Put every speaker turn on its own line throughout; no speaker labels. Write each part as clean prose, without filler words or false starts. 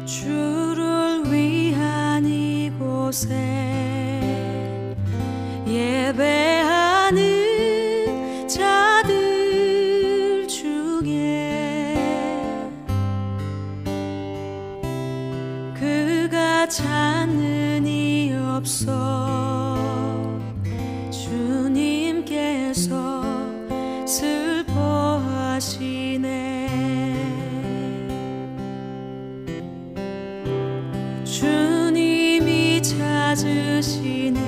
주를 위한 이곳에 예배하는 자들 중에 그가 찾는 이 없어 주님께서 슬퍼하시네. 주님이 찾으시는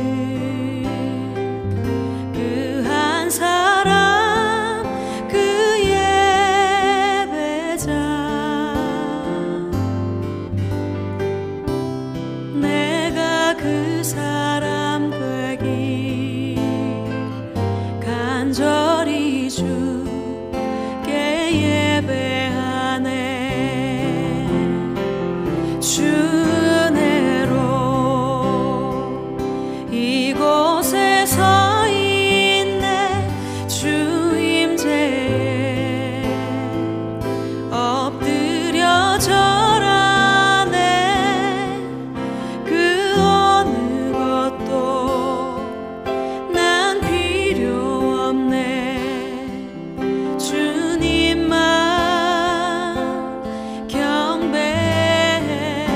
그 한 사람 그 예배자 내가 그 사람 되길 간절히 주께 예배하네. 주 이곳에 서 있네. 주 임재에 엎드려 절하네. 그 어느 것도 난 필요 없네. 주님만 경배해.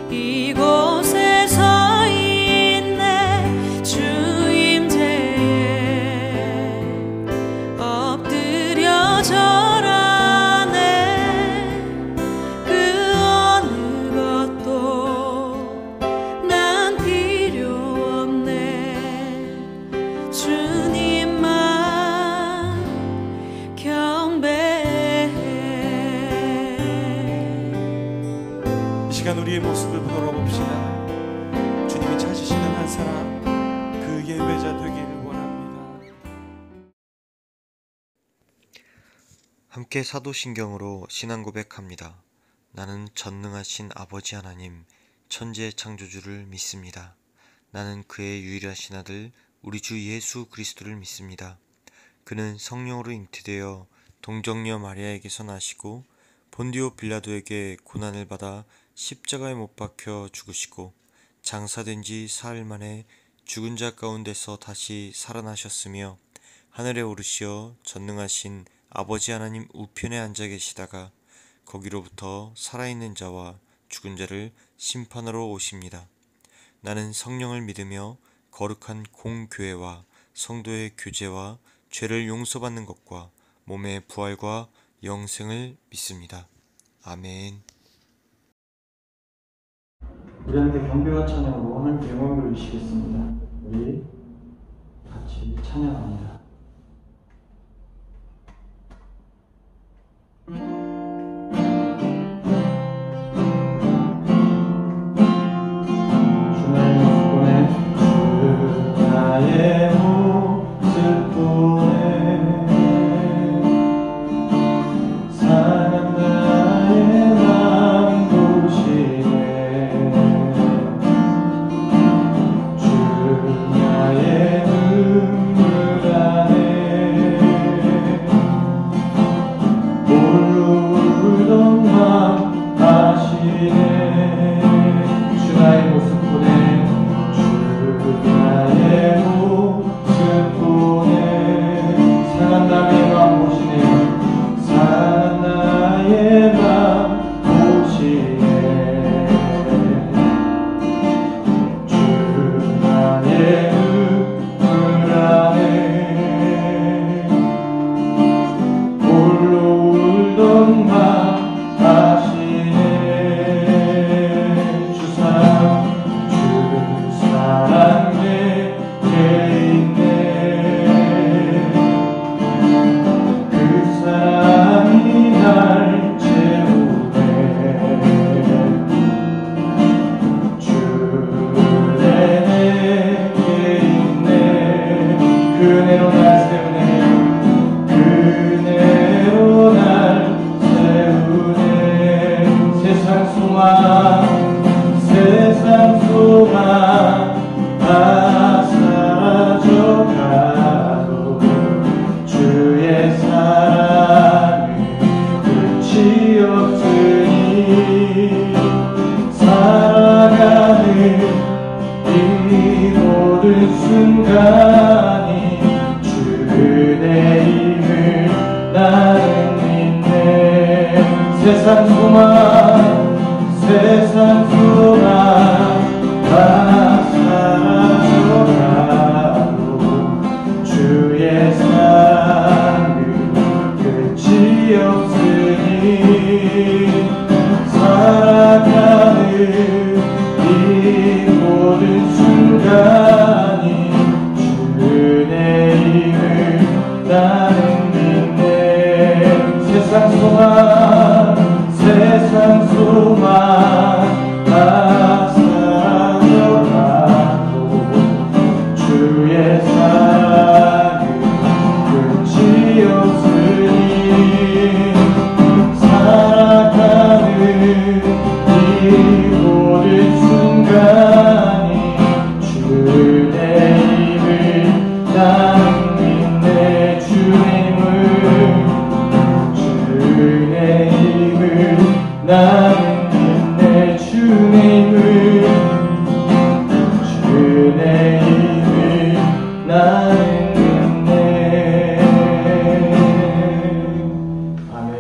이곳에 서 있네. 주 임재에 엎드려 절하네. 그 어느 것도 난 필요 없네. 주님만 경배해.
이 시간 우리의 모습을 돌아봅시다. 주님이 찾으시는 한 사람 그 예배자 되길 원합니다.
함께 사도신경으로 신앙 고백합니다. 나는 전능하신 아버지 하나님 천지의 창조주를 믿습니다. 나는 그의 유일하신 아들 우리 주 예수 그리스도를 믿습니다. 그는 성령으로 잉태되어 동정녀 마리아에게서 나시고 본디오 빌라도에게 고난을 받아 십자가에 못 박혀 죽으시고 장사된 지 사흘 만에 죽은 자 가운데서 다시 살아나셨으며 하늘에 오르시어 전능하신 아버지 하나님 우편에 앉아 계시다가 거기로부터 살아있는 자와 죽은 자를 심판하러 오십니다. 나는 성령을 믿으며 거룩한 공교회와 성도의 교제와 죄를 용서받는 것과 몸의 부활과 영생을 믿습니다. 아멘.
우리 함께 경배와 찬양으로 오늘 영광을 올리시겠습니다. 우리 같이 찬양합니다.
나의 눈물
순간이 주의 힘을 나는 믿네. 세상 수만 다 사라져가도 주의 사랑은 끝이 없으니 살아가는 이 모든 순간이 주의 힘을 나는 믿네. 세상 수만 다 사라져가도 주의 사랑은 끝이 없으니 살아가는 이 모든 순간이 주의 힘을 나는 믿네. 주의 힘을 나는 믿네. 주의 힘을 나는 믿네. 아멘.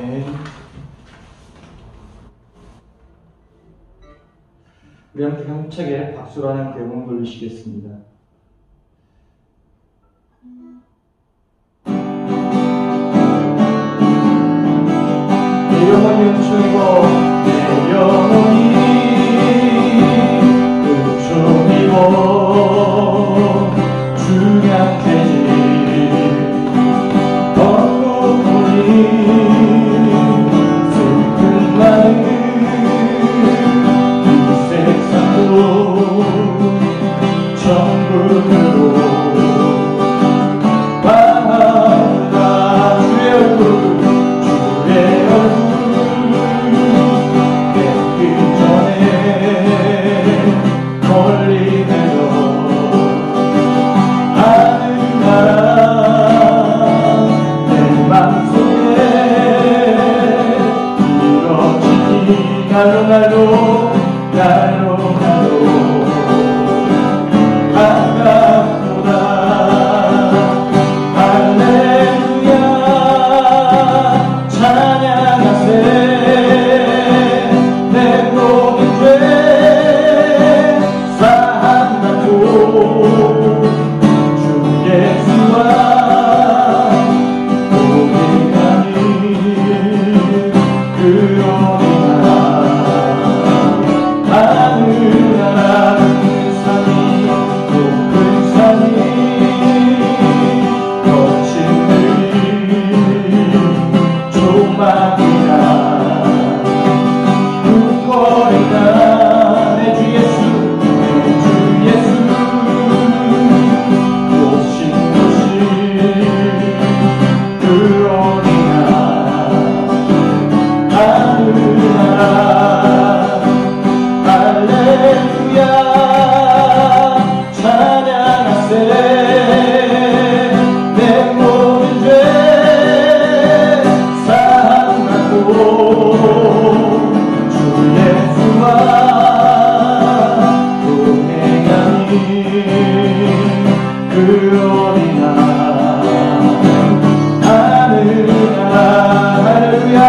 우리 함께 힘차게 박수라는 대본 부르시겠습니다. 내 영혼이 은총이고 내 영혼이 은총이고 중약되지 걷고보니 슬픈 나는 이 세상도 천국으로 바라보다 주의 얼굴 뵙기 전에 멀리 내려 하늘나라 내 맘속에 이뤄지니 날로 반갑도다. 할렐루야 찬양하세. 내 모든 죄 사함받고 주 예수와 동행하니 그러니나 하늘나라 산이 높은 산이 거친 들이 조막이라 웃거리다. 내 주 예수 오신 것이 그러니나 하늘나라 할렐루야 찬양하세. 내 모든 죄 사함받고 주 예수와 동행하니 그러니나 하늘나라 할렐루야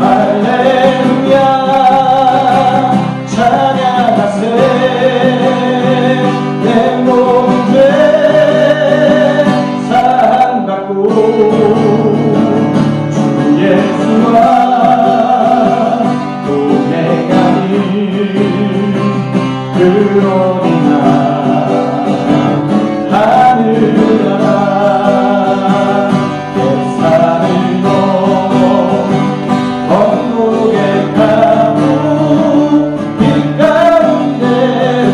할렐루야 찬양하세. 내 모든 죄 사함받고 주 예수와 동행하니 그러니나 하늘나라 내 산을 넘어 건너게 가고 길 가운데로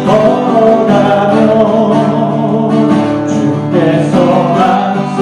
걸어가며 주께서 항상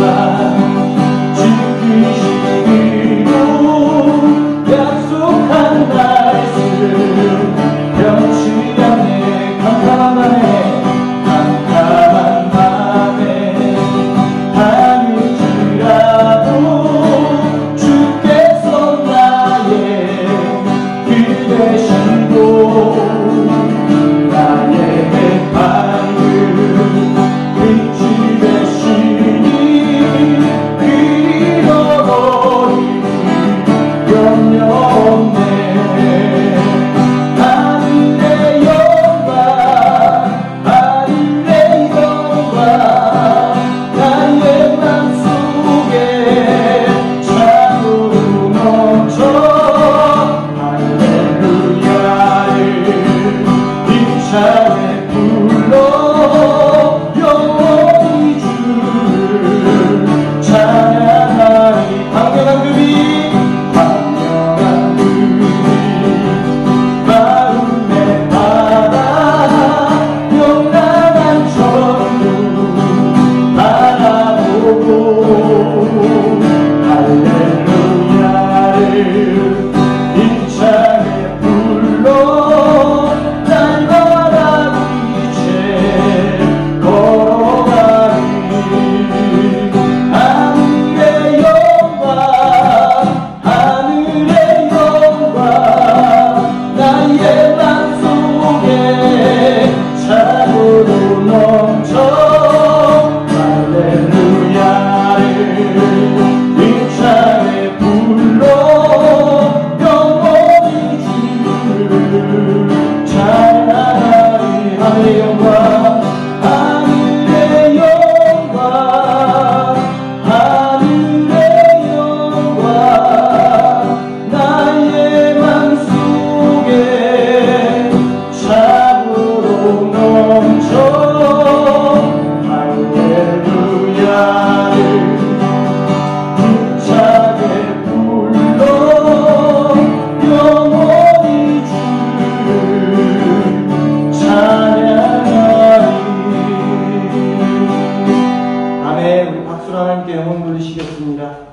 박수로 하나님께 영광 돌리시겠습니다.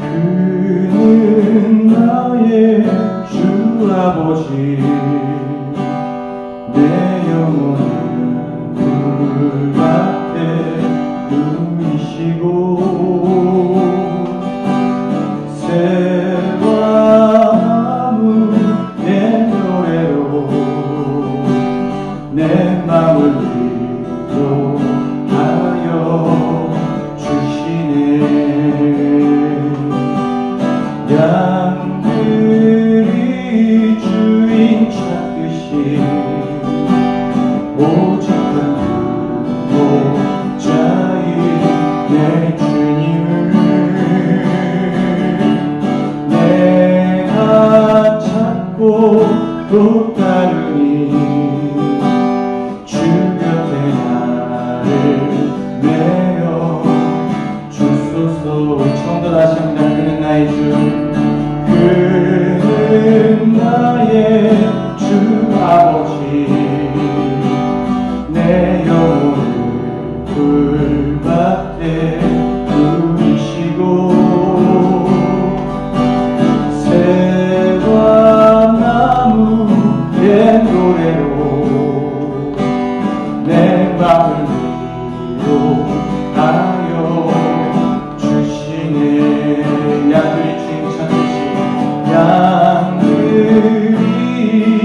그는 나의 주 아버지, 내 영혼은 불밭에 누이시고 새와 나무 내 노래로 내 맘을 위로하여 주시네. 양들이 주인 찾듯이 오직 한 목자인 내 주님을 내가 찾고 또 따르니 주 곁에 나를 내어 주소서. 우리 처음부터 다시 합니다. 그는 나의 주, 그는 나의 주 아버지, 내 영혼을 불밭에 누이시고 새와 나무 내 노래로 내 맘을 위로하여 주시네. 양들이 주인 찾듯이, 양들이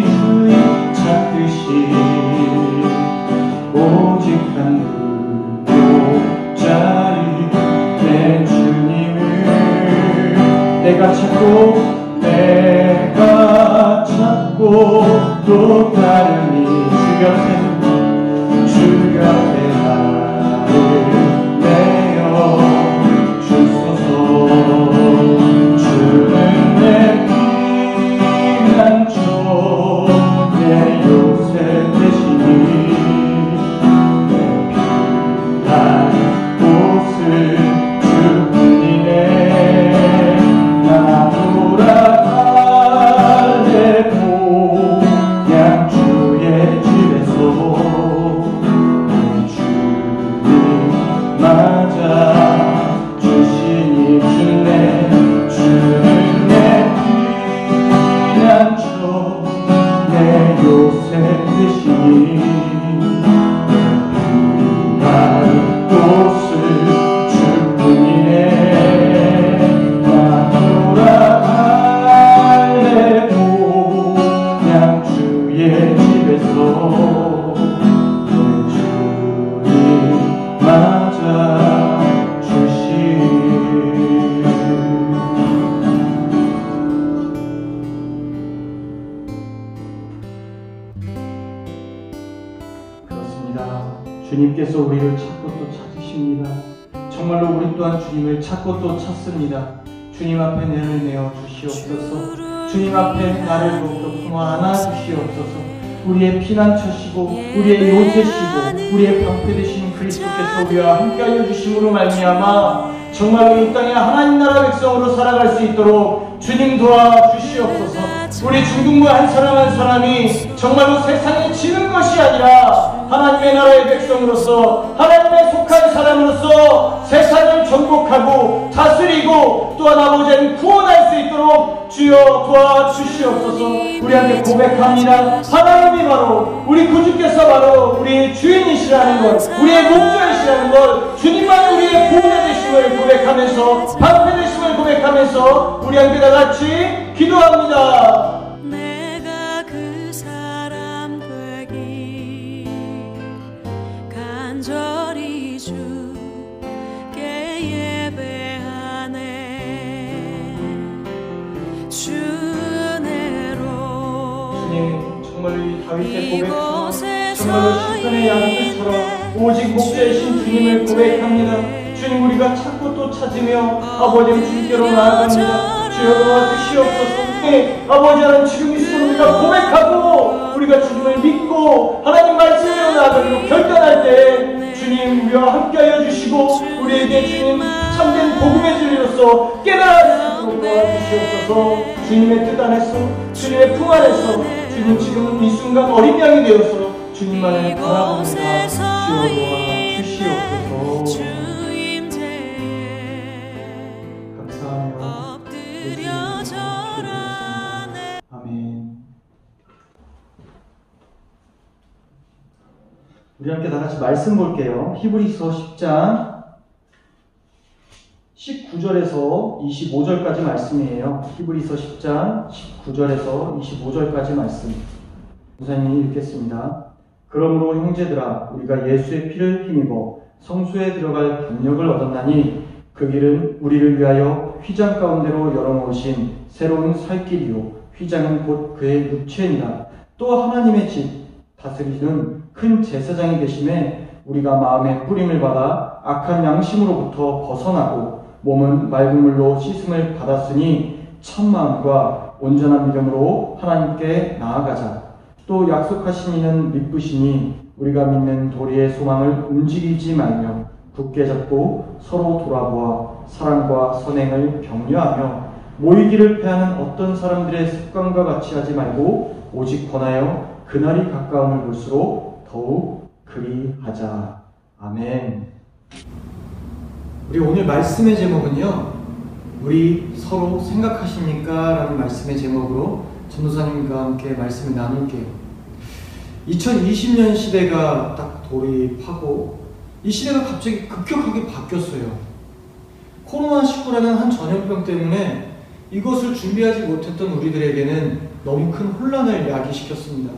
주인 찾듯이 오직 한 목자리 내 주님을 내가 찾고 또 따르니 주 곁에 나를 내어 주소서. 주는 내 피난처 내 요새 되시니 내 피난 곳을 주뿐이네. 나 돌아갈래 그냥 주의 집에서 내 주님 맞아 주시니 주는 내 피난처 내 요새 되시니 피난 곳을 주뿐이네. 나 돌아갈래 그냥 주의 집에서 내 주님 맞아 주시니. 그렇습니다. 주님께서 우리를 찾고 또 찾으십니다. 정말로 우리 또한 주님을 찾고 또 찾습니다. 주님 앞에 내를 내어 주시옵소서. 주님 앞에 나를 더욱더 품어 안아 주시옵소서. 우리의 피난처시고 우리의 요새시고 우리의 방패 되신 그리스도께서 우리와 함께하여 주심으로 말미암아 정말로 이 땅에 하나님 나라 백성으로 살아갈 수 있도록 주님 도와주시옵소서. 우리 중등부 한 사람 한 사람이 정말로 세상에 지는 것이 아니라 하나님의 나라의 백성으로서 하나님의 속한 사람으로서 세상을 정복하고 다스리고 또한 아버지는 구원할 수 있도록 주여 도와주시옵소서. 우리한테 고백합니다. 하나님이 바로 우리 구주께서 바로 우리의 주인이시라는 것, 우리의 목자이시라는 것, 주님만 우리의 보호자 되심을 고백하면서 방패 되심을 고백하면서 우리 함께 다 같이 기도합니다.
내가 그 사람 되기 간절히 주께 예배하네. 주 은혜로
주님 정말로 이 다윗의 고백처럼 정말로 시편의 양들처럼 오직 목자이신 주님을 고백합니다. 주님 우리가 찾고 또 찾으며 아버지 주께로 나아갑니다. 주여 도와주시옵소서. 아버지 하나님 지금 이 순간 우리가 고백하고 우리가 주님을 믿고 하나님 말씀으로 나아가기로 결단할 때 주님 우리와 함께하여 주시고 우리에게 주님 참된 복음의 진리로서 깨달아 하나님을 도와주시옵소서. 주님의 뜻 안에서, 주님의 품 안에서 주님 지금 이 순간 어린 양이 되어서 주님만을 바라봅니다. 주여 도와주시옵소서.
주임제에
감사하며
엎드려 절하네.
아멘. 우리 함께 다 같이 말씀 볼게요. 히브리서 10장 19절에서 25절까지 말씀이에요. 히브리서 10장 19절에서 25절까지 말씀. 목사님이 읽겠습니다. 그러므로 형제들아, 우리가 예수의 피를 힘입어 성소에 들어갈 담력을 얻었나니 그 길은 우리를 위하여 휘장 가운데로 열어놓으신 새로운 살 길이요, 휘장은 곧 그의 육체니라. 또 하나님의 집 다스리는 큰 제사장이 되심에 우리가 마음의 뿌림을 받아 악한 양심으로부터 벗어나고 몸은 맑은 물로 씻음을 받았으니 참 마음과 온전한 믿음으로 하나님께 나아가자. 또 약속하신 이는 믿으시니 우리가 믿는 도리의 소망을 움직이지 말며 굳게 잡고 서로 돌아보아 사랑과 선행을 격려하며 모이기를 패하는 어떤 사람들의 습관과 같이 하지 말고 오직 권하여 그날이 가까움을 볼수록 더욱 그리하자. 아멘. 우리 오늘 말씀의 제목은요, 우리 서로 생각하십니까? 라는 말씀의 제목으로 전도사님과 함께 말씀을 나눌게요. 2020년 시대가 딱 돌입하고 이 시대가 갑자기 급격하게 바뀌었어요. 코로나19라는 한 전염병 때문에 이것을 준비하지 못했던 우리들에게는 너무 큰 혼란을 야기시켰습니다.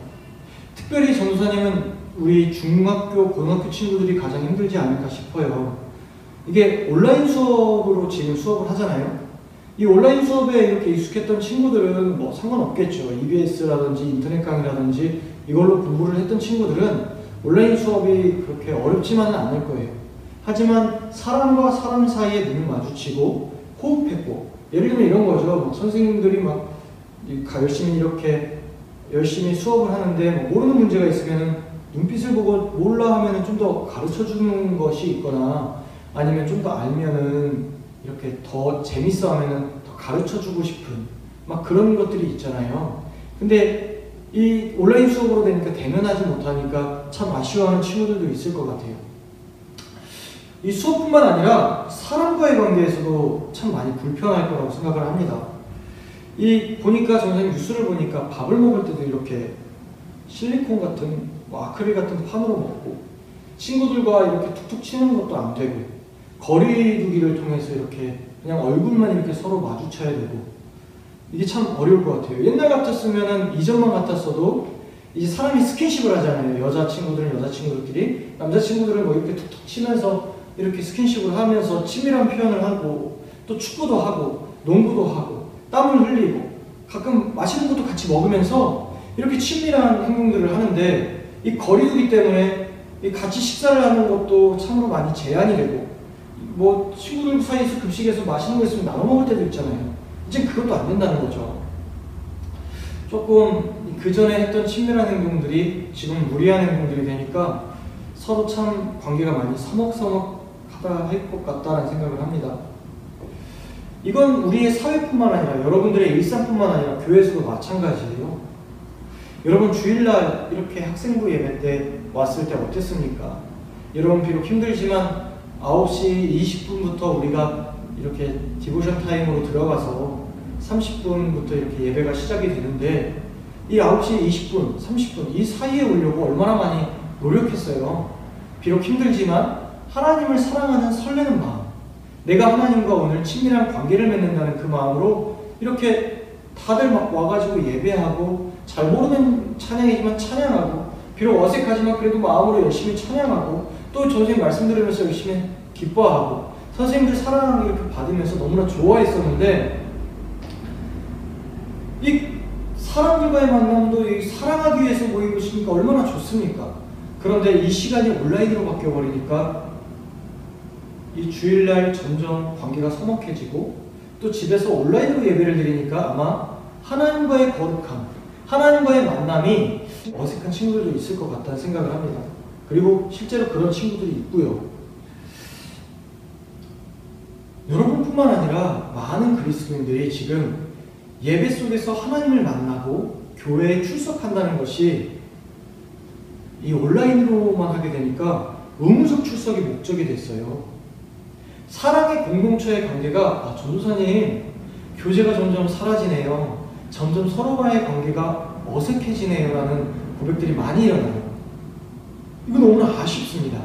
특별히 전도사님은 우리 중학교, 고등학교 친구들이 가장 힘들지 않을까 싶어요. 이게 온라인 수업으로 지금 수업을 하잖아요. 이 온라인 수업에 이렇게 익숙했던 친구들은 뭐 상관없겠죠. EBS라든지 인터넷 강의라든지 이걸로 공부를 했던 친구들은 온라인 수업이 그렇게 어렵지만은 않을 거예요. 하지만 사람과 사람 사이에 눈을 마주치고 호흡했고, 예를 들면 이런 거죠. 뭐 선생님들이 막 열심히 이렇게 열심히 수업을 하는데 뭐 모르는 문제가 있으면은 눈빛을 보고 몰라 하면은 좀 더 가르쳐 주는 것이 있거나, 아니면 좀 더 알면은 이렇게 더 재밌어 하면은 더 가르쳐 주고 싶은 막 그런 것들이 있잖아요. 근데 이 온라인 수업으로 되니까 대면하지 못하니까 참 아쉬워하는 친구들도 있을 것 같아요. 이 수업뿐만 아니라 사람과의 관계에서도 참 많이 불편할 거라고 생각을 합니다. 이 보니까 전생님 뉴스를 보니까 밥을 먹을 때도 이렇게 실리콘 같은 뭐 아크릴 같은 판으로 먹고, 친구들과 이렇게 툭툭 치는 것도 안 되고, 거리두기를 통해서 이렇게 그냥 얼굴만 이렇게 서로 마주쳐야 되고, 이게 참 어려울 것 같아요. 옛날 같았으면은 이전만 같았어도 이제 사람이 스킨십을 하잖아요. 여자친구들은 여자친구들끼리, 남자친구들은 뭐 이렇게 툭툭 치면서 이렇게 스킨십을 하면서 친밀한 표현을 하고, 또 축구도 하고 농구도 하고 땀을 흘리고 가끔 맛있는 것도 같이 먹으면서 이렇게 친밀한 행동들을 하는데, 이 거리두기 때문에 이 같이 식사를 하는 것도 참으로 많이 제한이 되고, 뭐 친구들 사이에서 급식에서 맛있는 거 있으면 나눠 먹을 때도 있잖아요. 이제 그것도 안 된다는 거죠. 조금 그 전에 했던 친밀한 행동들이 지금 무리한 행동들이 되니까 서로 참 관계가 많이 서먹서먹하다 할 것 같다는 생각을 합니다. 이건 우리의 사회뿐만 아니라 여러분들의 일상뿐만 아니라 교회에서도 마찬가지예요. 여러분 주일날 이렇게 학생부 예배 때 왔을 때 어땠습니까? 여러분 비록 힘들지만 9시 20분부터 우리가 이렇게 디보션 타임으로 들어가서 30분부터 이렇게 예배가 시작이 되는데, 이 9시 20분, 30분 이 사이에 오려고 얼마나 많이 노력했어요. 비록 힘들지만 하나님을 사랑하는 설레는 마음, 내가 하나님과 오늘 친밀한 관계를 맺는다는 그 마음으로 이렇게 다들 막 와가지고 예배하고, 잘 모르는 찬양이지만 찬양하고, 비록 어색하지만 그래도 마음으로 열심히 찬양하고, 또 선생님 말씀 들으면서 열심히 기뻐하고, 선생님들 사랑을 이렇게 받으면서 너무나 좋아했었는데, 이 사람들과의 만남도 이 사랑하기 위해서 모이고 있으니까 얼마나 좋습니까? 그런데 이 시간이 온라인으로 바뀌어버리니까 이 주일날 점점 관계가 서먹해지고, 또 집에서 온라인으로 예배를 드리니까 아마 하나님과의 거룩함, 하나님과의 만남이 어색한 친구들도 있을 것 같다는 생각을 합니다. 그리고 실제로 그런 친구들이 있고요. 여러분뿐만 아니라 많은 그리스도인들이 지금 예배 속에서 하나님을 만나고 교회에 출석한다는 것이 이 온라인으로만 하게 되니까 의무적 출석이 목적이 됐어요. 사랑의 공동체의 관계가 전도사님 교제가 점점 사라지네요. 점점 서로와의 관계가 어색해지네요 라는 고백들이 많이 일어나요. 이거 너무나 아쉽습니다.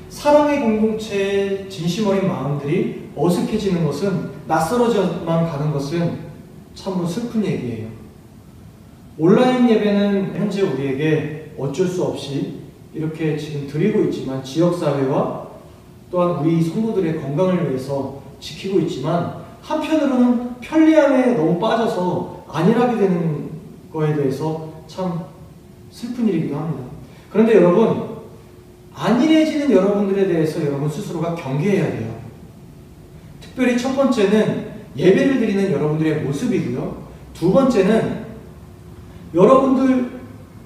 사랑의 공동체의 진심 어린 마음들이 어색해지는 것은, 낯설어져만 가는 것은 참으로 슬픈 얘기예요. 온라인 예배는 현재 우리에게 어쩔 수 없이 이렇게 지금 드리고 있지만, 지역사회와 또한 우리 성도들의 건강을 위해서 지키고 있지만, 한편으로는 편리함에 너무 빠져서 안일하게 되는 거에 대해서 참 슬픈 일이기도 합니다. 그런데 여러분, 안일해지는 여러분들에 대해서 여러분 스스로가 경계해야 돼요. 특별히 첫 번째는 예배를 드리는 여러분들의 모습이고요. 두 번째는 여러분들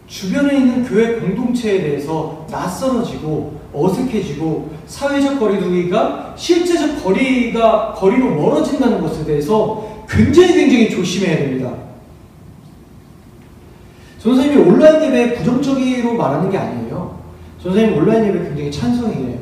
주변에 있는 교회 공동체에 대해서 낯설어지고 어색해지고 사회적 거리두기가 실제적 거리로 멀어진다는 것에 대해서 굉장히 조심해야 됩니다. 전도사님이 온라인 예배에 부정적으로 말하는 게 아니에요. 전도사님 온라인 예배 굉장히 찬성이에요.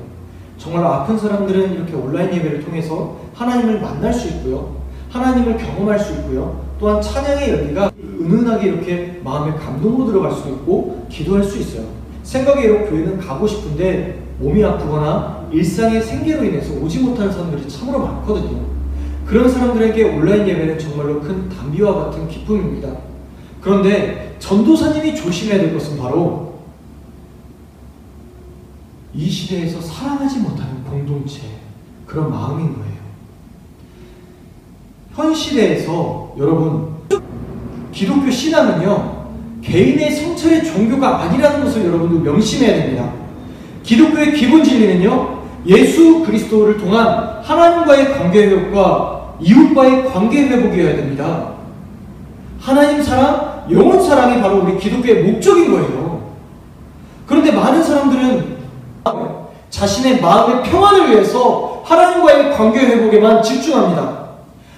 정말로 아픈 사람들은 이렇게 온라인 예배를 통해서 하나님을 만날 수 있고요. 하나님을 경험할 수 있고요. 또한 찬양의 열기가 은은하게 이렇게 마음의 감동으로 들어갈 수 있고 기도할 수 있어요. 생각외로 교회는 가고 싶은데 몸이 아프거나 일상의 생계로 인해서 오지 못하는 사람들이 참으로 많거든요. 그런 사람들에게 온라인 예배는 정말로 큰 담비와 같은 기쁨입니다. 그런데 전도사님이 조심해야 될 것은 바로 이 시대에서 사랑하지 못하는 공동체, 그런 마음인 거예요. 현 시대에서 여러분, 기독교 신앙은요, 개인의 성찰의 종교가 아니라는 것을 여러분들 명심해야 됩니다. 기독교의 기본 진리는요, 예수 그리스도를 통한 하나님과의 관계 회복과 이웃과의 관계 회복이어야 됩니다. 하나님 사랑, 영혼 사랑이 바로 우리 기독교의 목적인 거예요. 그런데 많은 사람들은 자신의 마음의 평안을 위해서 하나님과의 관계 회복에만 집중합니다.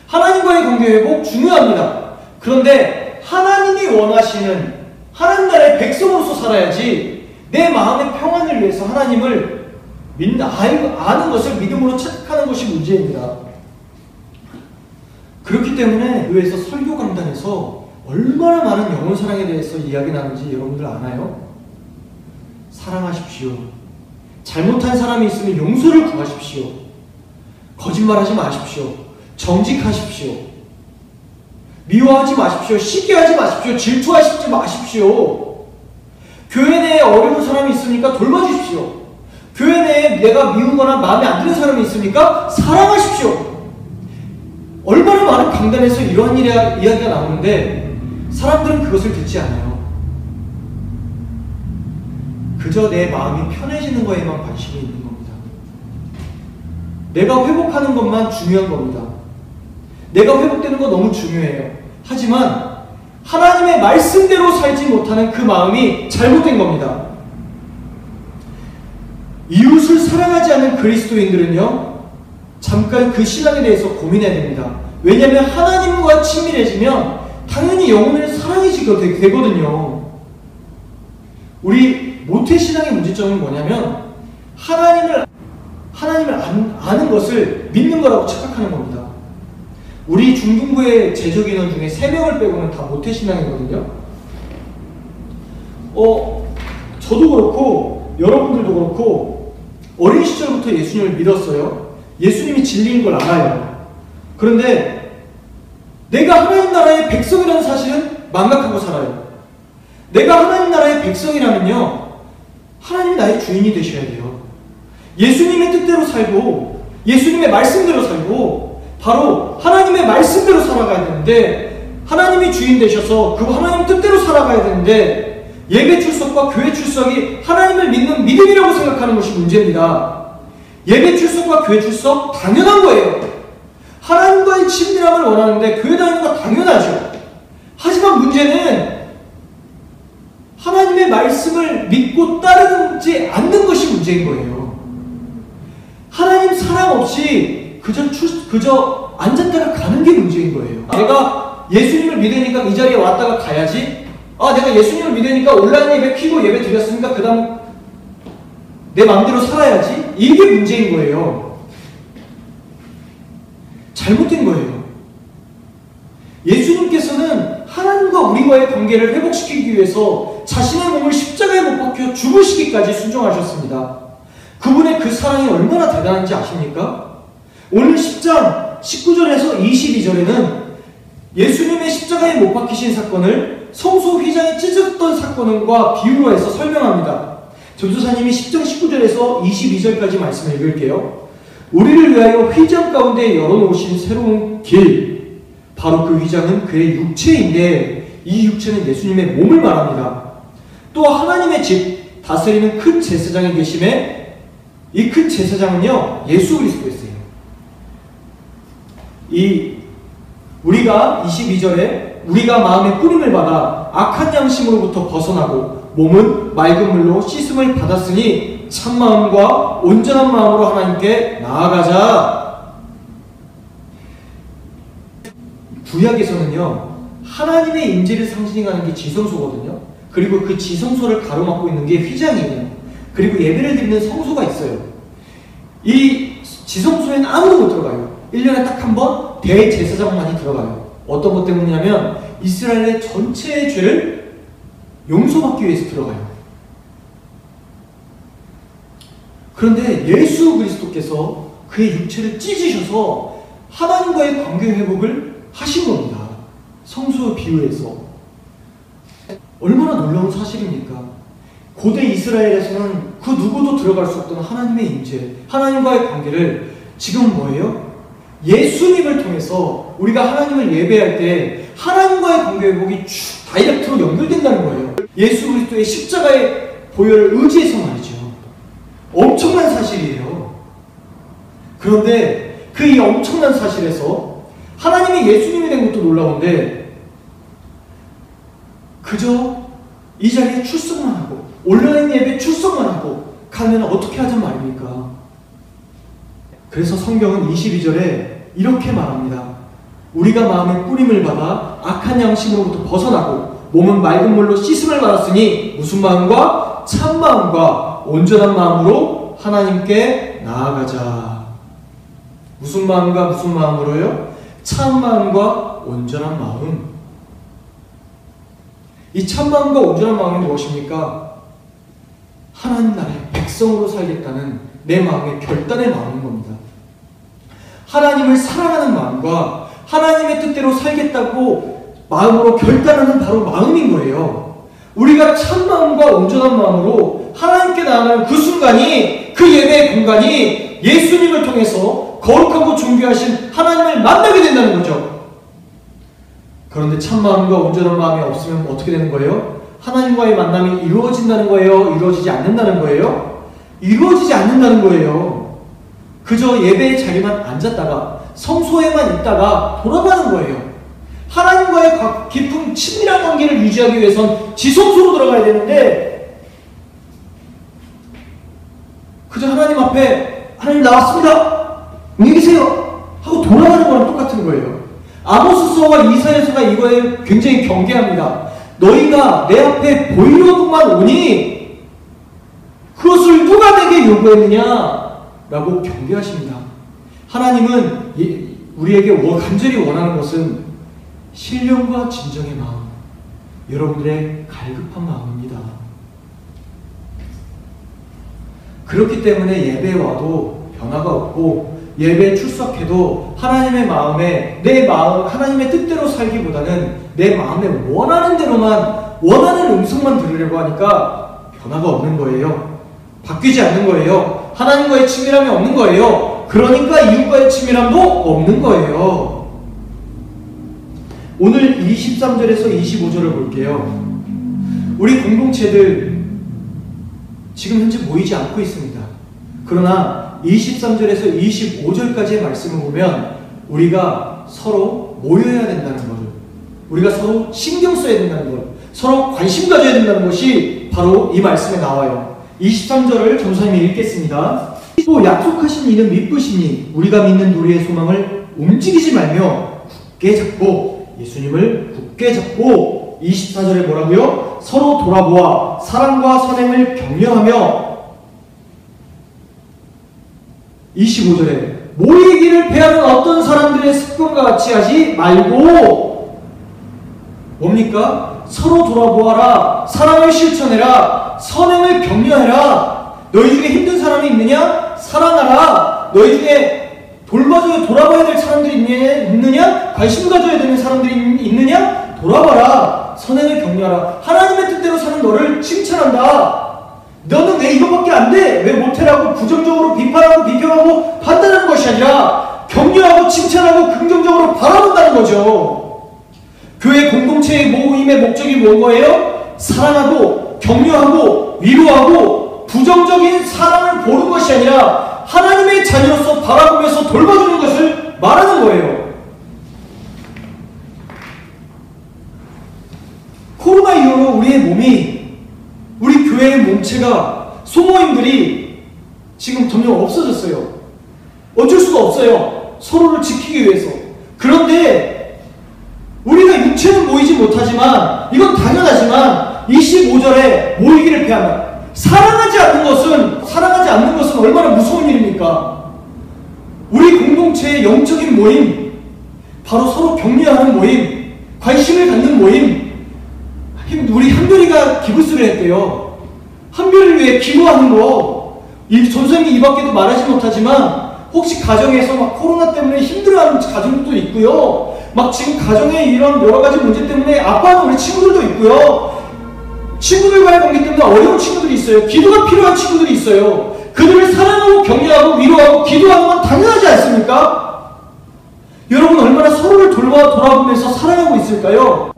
하나님과의 관계 회복 중요합니다. 그런데 하나님이 원하시는 하나님 나라의 백성으로서 살아야지, 내 마음의 평안을 위해서 하나님을 아는 것을 믿음으로 착각하는 것이 문제입니다. 그렇기 때문에 교회에서 설교 강단에서 얼마나 많은 영혼 사랑에 대해서 이야기 나는지 여러분들 아나요? 사랑하십시오. 잘못한 사람이 있으면 용서를 구하십시오. 거짓말하지 마십시오. 정직하십시오. 미워하지 마십시오. 시기하지 마십시오. 질투하지 마십시오. 교회 내에 어려운 사람이 있으니까 돌봐주십시오. 교회 내에 내가 미우거나 마음에 안 드는 사람이 있으니까 사랑하십시오. 얼마나 많은 강단에서 이러한 이야기가 나오는데 사람들은 그것을 듣지 않아요. 그저 내 마음이 편해지는 거에만 관심이 있는 겁니다. 내가 회복하는 것만 중요한 겁니다. 내가 회복되는 거 너무 중요해요. 하지만 하나님의 말씀대로 살지 못하는 그 마음이 잘못된 겁니다. 이웃을 사랑하지 않는 그리스도인들은요, 잠깐 그 신앙에 대해서 고민해야 됩니다. 왜냐하면 하나님과 친밀해지면 당연히 영혼의 사랑해지게 되거든요. 우리 모태신앙의 문제점은 뭐냐면 하나님을 아는 것을 믿는 거라고 착각하는 겁니다. 우리 중등부의 재적인원 중에 3명을 빼고는 다 모태신앙이거든요. 저도 그렇고 여러분들도 그렇고 어린 시절부터 예수님을 믿었어요. 예수님이 진리인 걸 알아요. 그런데 내가 하나님 나라의 백성이라는 사실은 망각하고 살아요. 내가 하나님 나라의 백성이라면요, 하나님이 나의 주인이 되셔야 돼요. 예수님의 뜻대로 살고 예수님의 말씀대로 살고 바로 하나님의 말씀대로 살아가야 되는데, 하나님이 주인 되셔서 그 하나님 뜻대로 살아가야 되는데 예배 출석과 교회 출석이 하나님을 믿는 믿음이라고 생각하는 것이 문제입니다. 예배 출석과 교회 출석 당연한 거예요. 하나님과의 친밀함을 원하는데 교회 다니는 거 당연하죠. 하지만 문제는 하나님의 말씀을 믿고 따르지 않는 것이 문제인 거예요. 하나님 사랑 없이 그저 앉았다가 가는 게 문제인 거예요. 내가 예수님을 믿으니까 이 자리에 왔다가 가야지. 내가 예수님을 믿으니까 온라인 예배 켜고 예배 드렸으니까 그 다음 내 마음대로 살아야지. 이게 문제인 거예요. 잘못된 거예요. 예수님께서는 하나님과 우리와의 관계를 회복시키기 위해서 자신의 몸을 십자가에 못 박혀 죽으시기까지 순종하셨습니다. 그분의 그 사랑이 얼마나 대단한지 아십니까? 오늘 10장 19절에서 22절에는 예수님의 십자가에 못 박히신 사건을 성소 휘장이 찢어졌던 사건과 비유로 해서 설명합니다. 전도사님이 10장 19절에서 22절까지 말씀을 읽을게요. 우리를 위하여 휘장 가운데 열어놓으신 새로운 길, 바로 그 휘장은 그의 육체인데 이 육체는 예수님의 몸을 말합니다. 또 하나님의 집 다스리는 큰 제사장이 계심에 이 큰 제사장은요 예수 그리스도였어요. 우리가 22절에 우리가 마음의 뿌림을 받아 악한 양심으로부터 벗어나고 몸은 맑은 물로 씻음을 받았으니 참마음과 온전한 마음으로 하나님께 나아가자. 구약에서는요 하나님의 임재를 상징하는 게 지성소거든요. 그리고 그 지성소를 가로막고 있는 게 휘장이에요. 그리고 예배를 드리는 성소가 있어요. 이 지성소에는 아무도 못 들어가요. 1년에 딱 한 번 대제사장만이 들어가요. 어떤 것 때문이냐면 이스라엘의 전체의 죄를 용서받기 위해서 들어가요. 그런데 예수 그리스도께서 그의 육체를 찢으셔서 하나님과의 관계 회복을 하신 겁니다. 성소 비유에서. 얼마나 놀라운 사실입니까? 고대 이스라엘에서는 그 누구도 들어갈 수 없던 하나님의 임재, 하나님과의 관계를 지금 뭐예요? 예수님을 통해서 우리가 하나님을 예배할 때 하나님과의 관계 회복이 다이렉트로 연결된다는 거예요. 예수 그리스도의 십자가의 보혈을 의지해서 말이죠. 엄청난 사실이에요. 그런데 그 이 엄청난 사실에서 하나님이 예수님이 된 것도 놀라운데 그저 이 자리에 출석만 하고 온라인 예배에 출석만 하고 가면 어떻게 하잔 말입니까? 그래서 성경은 22절에 이렇게 말합니다. 우리가 마음의 뿌림을 받아 악한 양심으로부터 벗어나고 몸은 맑은 물로 씻음을 받았으니 무슨 마음과? 참 마음과 온전한 마음으로 하나님께 나아가자. 무슨 마음과 무슨 마음으로요? 참 마음과 온전한 마음. 이 참 마음과 온전한 마음이 무엇입니까? 하나님 나라의 백성으로 살겠다는 내 마음의 결단의 마음인 겁니다. 하나님을 사랑하는 마음과 하나님의 뜻대로 살겠다고 마음으로 결단하는 바로 마음인 거예요. 우리가 참 마음과 온전한 마음으로 하나님께 나아가는 그 순간이, 그 예배의 공간이 예수님을 통해서 거룩하고 존귀하신 하나님을 만나게 된다는 거죠. 그런데 참 마음과 온전한 마음이 없으면 어떻게 되는 거예요? 하나님과의 만남이 이루어진다는 거예요? 이루어지지 않는다는 거예요? 이루어지지 않는다는 거예요. 그저 예배의 자리만 앉았다가 성소에만 있다가 돌아가는 거예요. 하나님과의 깊은 친밀한 관계를 유지하기 위해선 지성소로 들어가야 되는데 그저 하나님 앞에 하나님 나왔습니다. 안녕히 계세요. 하고 돌아가는 거랑 똑같은 거예요. 아모스서와 이사야서가 이거에 굉장히 경계합니다. 너희가 내 앞에 보이려고만 오니 그것을 누가 내게 요구했느냐? 라고 경계하십니다. 하나님은 우리에게 간절히 원하는 것은 신령과 진정의 마음, 여러분들의 갈급한 마음입니다. 그렇기 때문에 예배에 와도 변화가 없고 예배에 출석해도 하나님의 마음에 내 마음, 하나님의 뜻대로 살기보다는 내 마음에 원하는 대로만, 원하는 음성만 들으려고 하니까 변화가 없는 거예요. 바뀌지 않는 거예요. 하나님과의 친밀함이 없는 거예요. 그러니까 이웃과의 친밀함도 없는 거예요. 오늘 23절에서 25절을 볼게요. 우리 공동체들 지금 현재 모이지 않고 있습니다. 그러나 23절에서 25절까지의 말씀을 보면 우리가 서로 모여야 된다는 것, 우리가 서로 신경 써야 된다는 것, 서로 관심 가져야 된다는 것이 바로 이 말씀에 나와요. 23절을 전도사님이 읽겠습니다. 또 약속하신 이는 믿으시니 우리가 믿는 우리의 소망을 움직이지 말며 굳게 잡고, 예수님을 굳게 잡고, 24절에 뭐라고요? 서로 돌아보아 사랑과 선행을 격려하며, 25절에 모이기를 패하는 어떤 사람들의 습관과 같이 하지 말고, 뭡니까? 서로 돌아보아라, 사랑을 실천해라, 선행을 격려해라. 너희 중에 힘든 사람이 있느냐? 사랑하라. 너희 중에 돌아봐야 될 사람들이 있느냐? 관심 가져야 되는 사람들이 있느냐? 돌아봐라. 선행을 격려하라. 하나님의 뜻대로 사는 너를 칭찬한다. 너는 왜 이거밖에 안 돼? 왜 못해라고 부정적으로 비판하고 비교하고 판단하는 것이 아니라 격려하고 칭찬하고 긍정적으로 바라본다는 거죠. 교회 공동체의 모임의 목적이 뭐예요? 사랑하고 격려하고 위로하고 부정적인 사랑을 보는 것이 아니라 하나님의 자녀로서 바라보면서 돌봐주는 것을 말하는 거예요. 코로나 이후로 우리의 몸이, 우리 교회의 몸체가, 소모임들이 지금 점점 없어졌어요. 어쩔 수가 없어요. 서로를 지키기 위해서. 그런데 우리가 육체는 모이지 못하지만, 이건 당연하지만 25절에 모이기를 패한다. 사랑하지 않는 것은 얼마나 무서운 일입니까? 우리 공동체의 영적인 모임, 바로 서로 격려하는 모임, 관심을 갖는 모임. 우리 한별이가 기부스를 했대요. 한별이를 위해 기도하는 거. 전생이 이 밖에도 말하지 못하지만 혹시 가정에서 막 코로나 때문에 힘들어하는 가정도 있고요. 막 지금 가정에 이런 여러 가지 문제 때문에 아파하는 우리 친구들도 있고요. 친구들과의 관계 때문에 어려운 친구들이 있어요. 기도가 필요한 친구들이 있어요. 그들을 사랑하고 격려하고 위로하고 기도하는 건 당연하지 않습니까? 여러분 얼마나 서로를 돌아보면서 사랑하고 있을까요?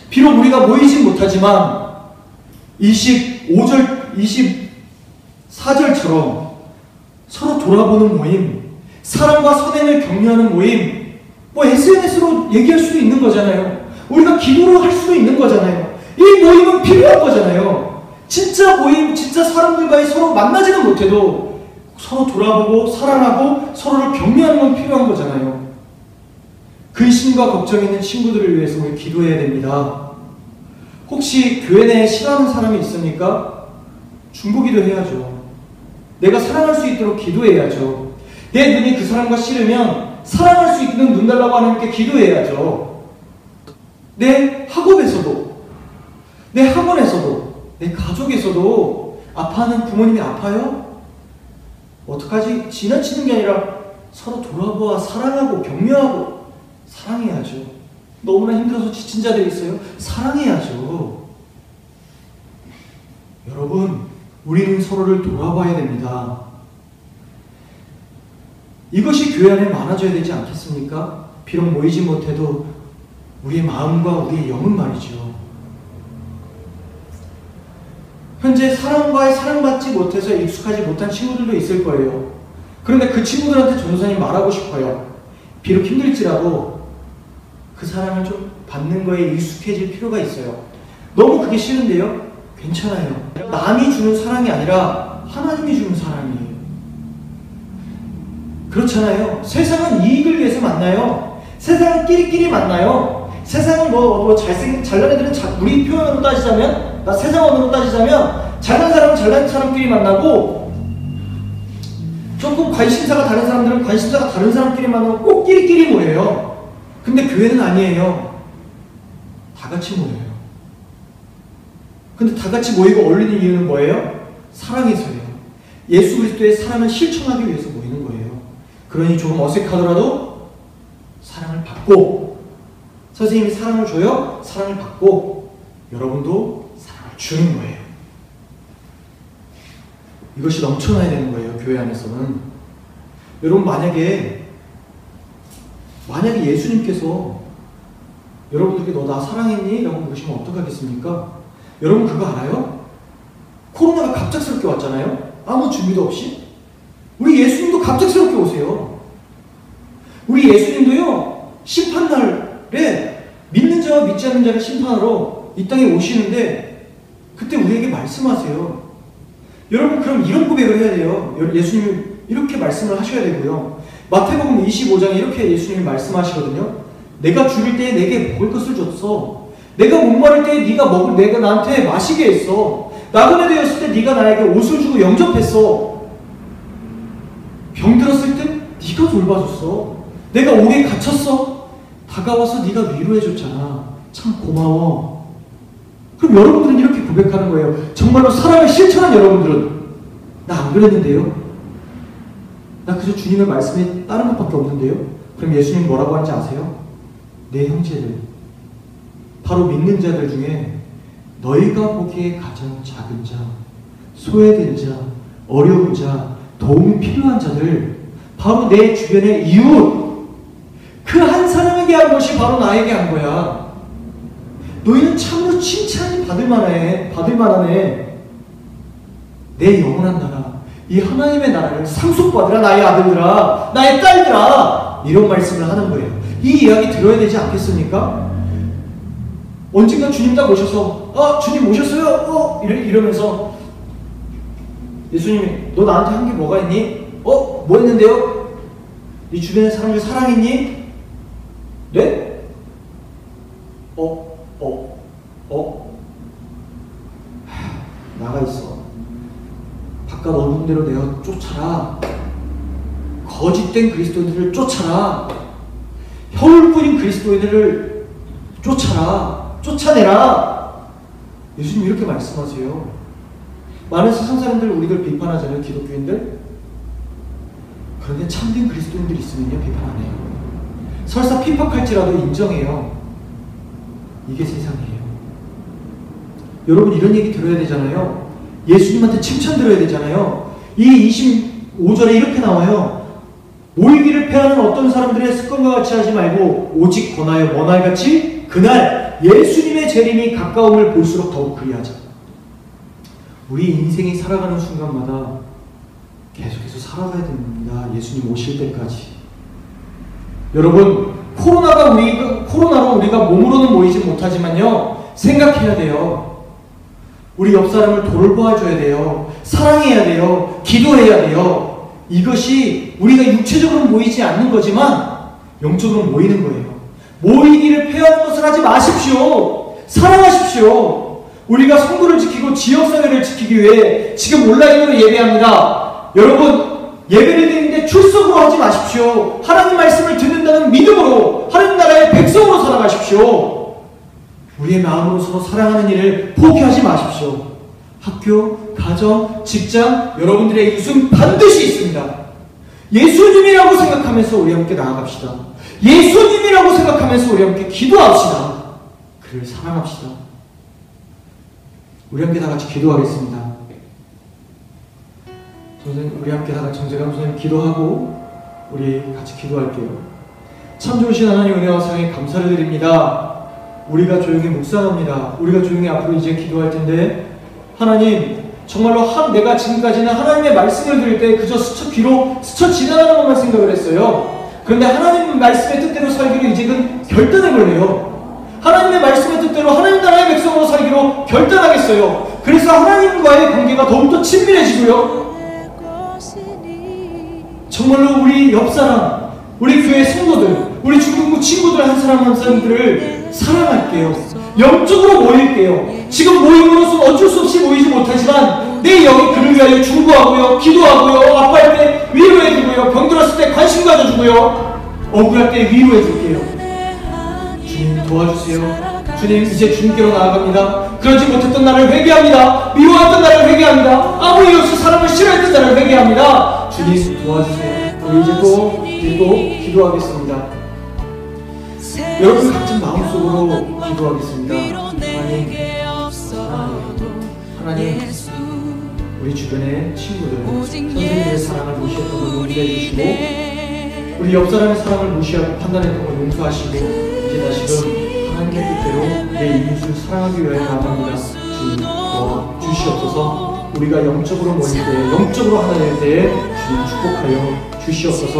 비록 우리가 모이진 못하지만 25절, 24절처럼 서로 돌아보는 모임, 사랑과 선행을 격려하는 모임, 뭐 SNS로 얘기할 수도 있는 거잖아요. 우리가 기도로 할 수도 있는 거잖아요. 이 모임은 필요한 거잖아요. 진짜 모임, 진짜 사람들과의 서로 만나지는 못해도 서로 돌아보고 사랑하고 서로를 격려하는 건 필요한 거잖아요. 근심과 걱정이 있는 친구들을 위해서 우리 기도해야 됩니다. 혹시 교회 내에 싫어하는 사람이 있습니까? 중보기도 해야죠. 내가 사랑할 수 있도록 기도해야죠. 내 눈이 그 사람과 싫으면 사랑할 수 있는 눈 달라고 하나님께 기도해야죠. 내 학업에서도, 내 학원에서도, 내 가족에서도 아파하는 부모님이 아파요? 어떡하지? 지나치는 게 아니라 서로 돌아보아 사랑하고 격려하고 사랑해야죠. 너무나 힘들어서 지친 자들이 있어요. 사랑해야죠. 여러분, 우리는 서로를 돌아봐야 됩니다. 이것이 교회 안에 많아져야 되지 않겠습니까? 비록 모이지 못해도 우리의 마음과 우리의 영은 말이죠. 현재 사랑과의 사랑받지 못해서 익숙하지 못한 친구들도 있을 거예요. 그런데 그 친구들한테 전도사님 말하고 싶어요. 비록 힘들지라도 그 사랑을 좀 받는 거에 익숙해질 필요가 있어요. 너무 그게 싫은데요? 괜찮아요. 남이 주는 사랑이 아니라 하나님이 주는 사랑이에요. 그렇잖아요. 세상은 이익을 위해서 만나요. 세상은 끼리끼리 만나요. 세상은 잘난 애들은 우리 표현으로 따지자면, 세상 언어로 따지자면 잘난 사람은 잘난 사람끼리 만나고, 조금 관심사가 다른 사람들은 관심사가 다른 사람끼리 만나고 꼭 끼리끼리 모여요. 근데 교회는 아니에요. 다 같이 모여요. 근데 다 같이 모이고 어울리는 이유는 뭐예요? 사랑에서예요. 예수 그리스도의 사랑을 실천하기 위해서 모이는 거예요. 그러니 조금 어색하더라도 사랑을 받고, 선생님이 사랑을 줘요. 사랑을 받고 여러분도 사랑을 주는 거예요. 이것이 넘쳐나야 되는 거예요. 교회 안에서는. 여러분 만약에 예수님께서 여러분들께 너 나 사랑했니? 라고 물으시면 어떡하겠습니까? 여러분 그거 알아요? 코로나가 갑작스럽게 왔잖아요. 아무 준비도 없이. 우리 예수님도 갑작스럽게 오세요. 우리 예수님도요, 심판날에 믿는 자와 믿지 않는 자를 심판하러 이 땅에 오시는데 그때 우리에게 말씀하세요.
여러분 그럼 이런 고백을 해야 돼요. 예수님이 이렇게 말씀을 하셔야 되고요. 마태복음 25장에 이렇게 예수님이 말씀하시거든요. 내가 죽을 때에 내게 먹을 것을 줬어. 내가 목마를 때에 내가 나한테 마시게 했어. 나그네 되었을 때 네가 나에게 옷을 주고 영접했어. 병 들었을 때 네가 돌봐줬어. 내가 옥에 갇혔어. 다가와서 네가 위로해줬잖아. 참 고마워. 그럼 여러분들은 이렇게 고백하는 거예요. 정말로 사랑을 실천한 여러분들은 나 안 그랬는데요? 나 그저 주님의 말씀에 따른 것밖에 없는데요? 그럼 예수님 뭐라고 하는지 아세요? 내 형제들, 바로 믿는 자들 중에 너희가 보기에 가장 작은 자, 소외된 자, 어려운 자, 도움이 필요한 자들, 바로 내 주변의 이웃, 그 한 사람에게 한 것이 바로 나에게 한 거야. 너희는 참으로 칭찬이 받을 만하네. 내 영원한 나라, 이 하나님의 나라를 상속받으라, 나의 아들들아, 나의 딸들아, 이런 말씀을 하는 거예요. 이 이야기 들어야 되지 않겠습니까? 언젠가 주님 딱 오셔서 주님 오셨어요? 이러면서 예수님이 너 나한테 한 게 뭐가 있니? 뭐 했는데요? 네 주변의 사람들 사랑했니? 네? 나가 있어. 바깥 어두운 데로 내어 쫓아라. 거짓된 그리스도인들을 쫓아라. 혀울뿐인 그리스도인들을 쫓아내라. 예수님 이렇게 말씀하세요. 많은 세상 사람들 우리들 비판하잖아요. 기독교인들. 그런데 참된 그리스도인들이 있으면요 비판 안 해요. 설사 핍박할지라도 인정해요. 이게 세상이에요. 여러분 이런 얘기 들어야 되잖아요. 예수님한테 칭찬 들어야 되잖아요. 이 25절에 이렇게 나와요. 모이기를 패하는 어떤 사람들의 습관과 같이 하지 말고 오직 권하여 먼날같이 그날 예수님의 재림이 가까움을 볼수록 더욱 그리하자. 우리 인생이 살아가는 순간마다 계속해서 살아가야 됩니다. 예수님 오실 때까지. 여러분 코로나로 우리가 몸으로는 모이지 못하지만요 생각해야 돼요. 우리 옆 사람을 돌봐줘야 돼요. 사랑해야 돼요. 기도해야 돼요. 이것이 우리가 육체적으로 모이지 않는 거지만 영적으로 모이는 거예요. 모이기를 패하는 것을 하지 마십시오. 사랑하십시오. 우리가 성도를 지키고 지역사회를 지키기 위해 지금 온라인으로 예배합니다. 여러분 예배를 드리는데 출석으로 하지 마십시오. 하나님 말씀을 듣는다는 믿음으로 하나님 나라의 백성으로 살아가십시오. 우리의 마음으로 서로 사랑하는 일을 포기하지 마십시오. 학교, 가정, 직장, 여러분들의 이웃은 반드시 있습니다. 예수님이라고 생각하면서 우리 함께 나아갑시다. 예수님이라고 생각하면서 우리 함께 기도합시다. 그를 사랑합시다. 우리 함께 다 같이 기도하겠습니다. 선생님, 우리 함께 다 같이 정재감 선생님 기도하고 우리 같이 기도할게요. 참 좋으신 하나님 은혜와 사랑에 감사를 드립니다. 우리가 조용히 묵상합니다. 우리가 조용히 앞으로 이제 기도할 텐데 하나님 정말로 내가 지금까지는 하나님의 말씀을 들을 때 그저 귀로 스쳐 지나가는 것만 생각을 했어요. 그런데 하나님 말씀의 뜻대로 살기로 이제는 결단해볼 해요. 하나님의 말씀의 뜻대로 하나님 나라의 백성으로 살기로 결단하겠어요. 그래서 하나님과의 관계가 더욱더 친밀해지고요. 정말로 우리 옆사람, 우리 교회 성도들, 우리 중국구 친구들 한 사람 한 사람들을 사랑할게요. 영적으로 모일게요. 지금 모임으로서 어쩔 수 없이 모이지 못하지만 내 영이 그를 위하여 중보하고요, 기도하고요, 아파할 때 위로해주고요, 병들었을 때 관심 가져주고요, 억울할 때 위로해줄게요. 주님 도와주세요. 주님 이제 주님께로 나아갑니다. 그러지 못했던 나를 회개합니다. 미워했던 나를 회개합니다. 아무 이유 없이 사람을 싫어했던 나를 회개합니다. 주님 도와주세요. 우리 이제 또 기도하겠습니다. 여러분 같은 마음속으로 기도하겠습니다. 하나님 우리 주변의 친구들, 선생님의 사랑을 무시했던 걸 용서해 주시고 우리 옆 사람의 사랑을 무시하고 판단했던 걸 용서하시고 이제 다시금 하나님의 뜻대로 내 이웃을 사랑하기 위하여 나아갑니다. 주님 도와주시옵소서. 우리가 영적으로 모일 때, 영적으로 하나 될 때에 주님 축복하여 주시옵소서.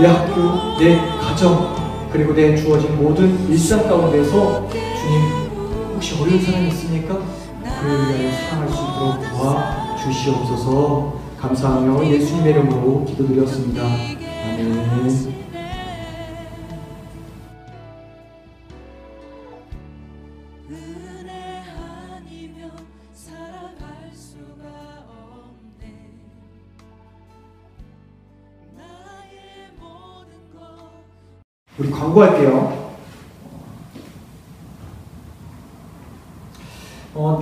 내 학교, 내 가정, 그리고 내 주어진 모든 일상 가운데서 주님 혹시 어려운 사람이 있습니까? 그를 위하여 사랑할 수 있도록 도와 주시옵소서. 감사하며 예수님의 이름으로 기도드렸습니다. 아멘.
은혜 아니면 살아갈 수가 없네. 나의 모든 것
우리 광고할게요.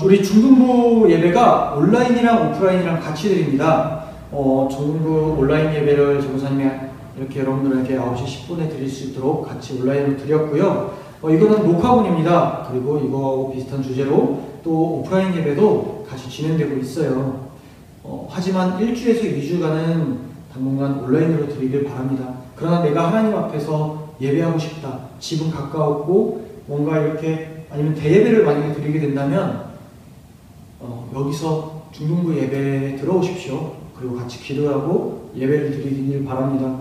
우리 중등부 예배가 온라인이랑 오프라인이랑 같이 드립니다. 중등부 온라인 예배를 전도사님이 이렇게 여러분들에게 9시 10분에 드릴 수 있도록 같이 온라인으로 드렸고요. 이거는 녹화본입니다. 그리고 이거하고 비슷한 주제로 또 오프라인 예배도 같이 진행되고 있어요. 하지만 1주에서 2주간은 당분간 온라인으로 드리길 바랍니다. 그러나 내가 하나님 앞에서 예배하고 싶다. 집은 가까웠고 뭔가 이렇게 아니면 대예배를 만약에 드리게 된다면 여기서 중등부 예배에 들어오십시오. 그리고 같이 기도하고 예배를 드리길 바랍니다.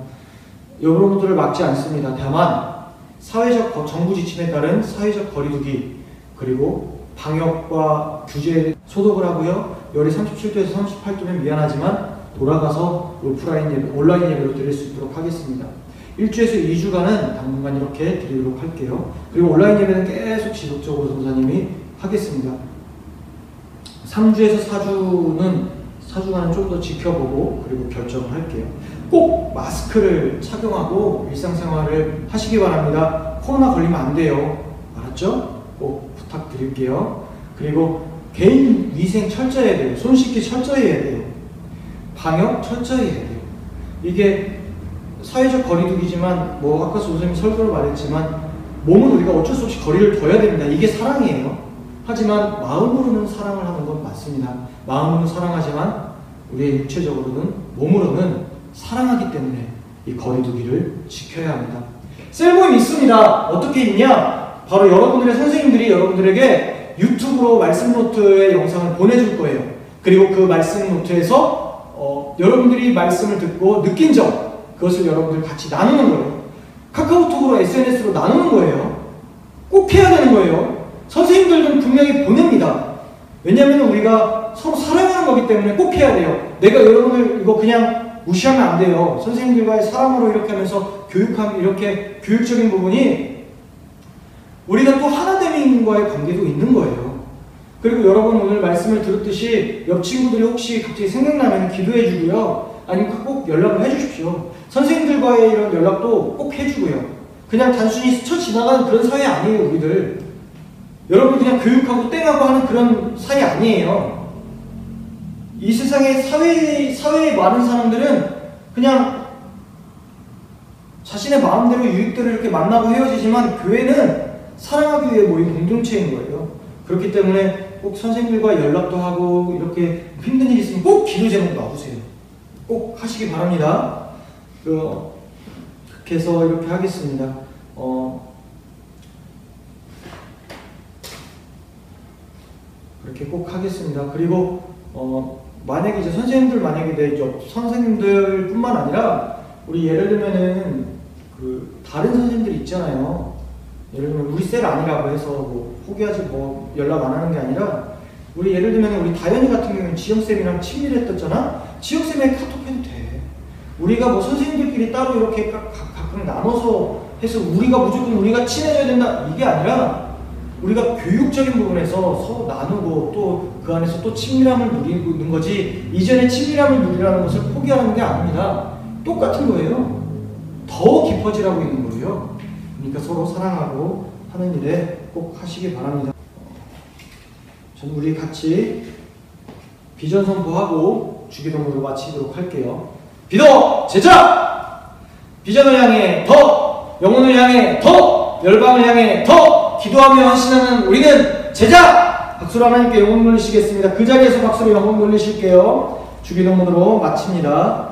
여러분들을 막지 않습니다. 다만 사회적 정부 지침에 따른 사회적 거리두기 그리고 방역과 규제 소독을 하고요. 열이 37도에서 38도면 미안하지만 돌아가서 온라인 예배로 드릴 수 있도록 하겠습니다. 1주에서 2주간은 당분간 이렇게 드리도록 할게요. 그리고 온라인 예배는 계속 지속적으로 전도사님이 하겠습니다. 3주에서 4주간은 좀 더 지켜보고 그리고 결정을 할게요. 꼭 마스크를 착용하고 일상생활을 하시기 바랍니다. 코로나 걸리면 안 돼요. 알았죠? 꼭 부탁드릴게요. 그리고 개인 위생 철저히 해야 돼요. 손 씻기 철저히 해야 돼요. 방역 철저히 해야 돼요. 이게 사회적 거리두기지만 아까 선생님이 설교를 말했지만 몸은 우리가 어쩔 수 없이 거리를 둬야 됩니다. 이게 사랑이에요. 하지만 마음으로는 사랑을 하는 건 맞습니다. 마음으로는 사랑하지만 우리의 육체적으로는 몸으로는 사랑하기 때문에 이 거리두기를 지켜야 합니다. 셀모임 있습니다. 어떻게 있냐? 바로 여러분들의 선생님들이 여러분들에게 유튜브로 말씀 노트의 영상을 보내줄 거예요. 그리고 그 말씀 노트에서 여러분들이 말씀을 듣고 느낀 점 그것을 여러분들 같이 나누는 거예요. 카카오톡으로 SNS로 나누는 거예요. 꼭 해야 되는 거예요. 선생님들은 분명히 보냅니다. 왜냐하면 우리가 서로 사랑하는 거기 때문에 꼭 해야 돼요. 내가 여러분들 이거 그냥 무시하면 안 돼요. 선생님들과의 사랑으로 이렇게 하면서 이렇게 교육적인 부분이 우리가 또 하나됨과의 관계도 있는 거예요. 그리고 여러분 오늘 말씀을 들었듯이 옆 친구들이 혹시 갑자기 생각나면 기도해 주고요. 아니면 꼭 연락을 해 주십시오. 선생님들과의 이런 연락도 꼭 해주고요. 그냥 단순히 스쳐 지나가는 그런 사이 아니에요, 우리들. 여러분 그냥 교육하고 땡하고 하는 그런 사이 아니에요. 이 세상에 사회에 많은 사람들은 그냥 자신의 마음대로 유익대로 이렇게 만나고 헤어지지만 교회는 사랑하기 위해 모인 공동체인 거예요. 그렇기 때문에 꼭 선생님들과 연락도 하고 이렇게 힘든 일 있으면 꼭 기도 제목 놔두세요. 꼭 하시기 바랍니다. 그렇게 해서 이렇게 하겠습니다. 그렇게 꼭 하겠습니다. 그리고 만약에 이제 선생님들 선생님들 뿐만 아니라 우리 예를 들면은 다른 선생님들 있잖아요. 예를 들면 우리 셀 아니라고 해서 포기하지 연락 안 하는 게 아니라 우리 예를 들면 우리 다현이 같은 경우는 지영쌤이랑 친밀했었잖아. 지영쌤에 카톡해도 돼. 우리가 선생님들끼리 따로 이렇게 가끔 나눠서 해서 우리가 친해져야 된다 이게 아니라 우리가 교육적인 부분에서 서로 나누고 또 그 안에서 또 친밀함을 누리고 있는 거지 이전에 친밀함을 누리라는 것을 포기하는 게 아닙니다. 똑같은 거예요. 더 깊어지라고 있는 거예요. 그러니까 서로 사랑하고 하는 일에 꼭 하시기 바랍니다. 저는 우리 같이 비전 선포하고 주기도문으로 마치도록 할게요. 비도 제자! 비전을 향해 더! 영혼을 향해 더! 열방을 향해 더! 기도하며 헌신하는 우리는 제자! 박수로 하나님께 영혼 돌리시겠습니다. 그 자리에서 박수로 영혼 돌리실게요. 주기도문으로 마칩니다.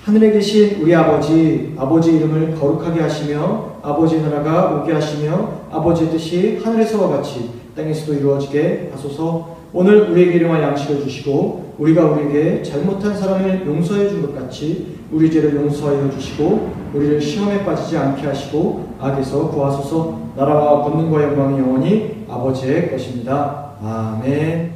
하늘에 계신 우리 아버지 이름을 거룩하게 하시며 아버지의 나라가 오게 하시며 아버지의 뜻이 하늘에서와 같이 땅에서도 이루어지게 하소서. 오늘 우리에게 일용할 양식을 주시고 우리가 우리에게 잘못한 사람을 용서해 준 것 같이 우리 죄를 용서하여 주시고 우리를 시험에 빠지지 않게 하시고 악에서 구하소서. 나라와 권능과 영광이 영원히 아버지의 것입니다. 아멘.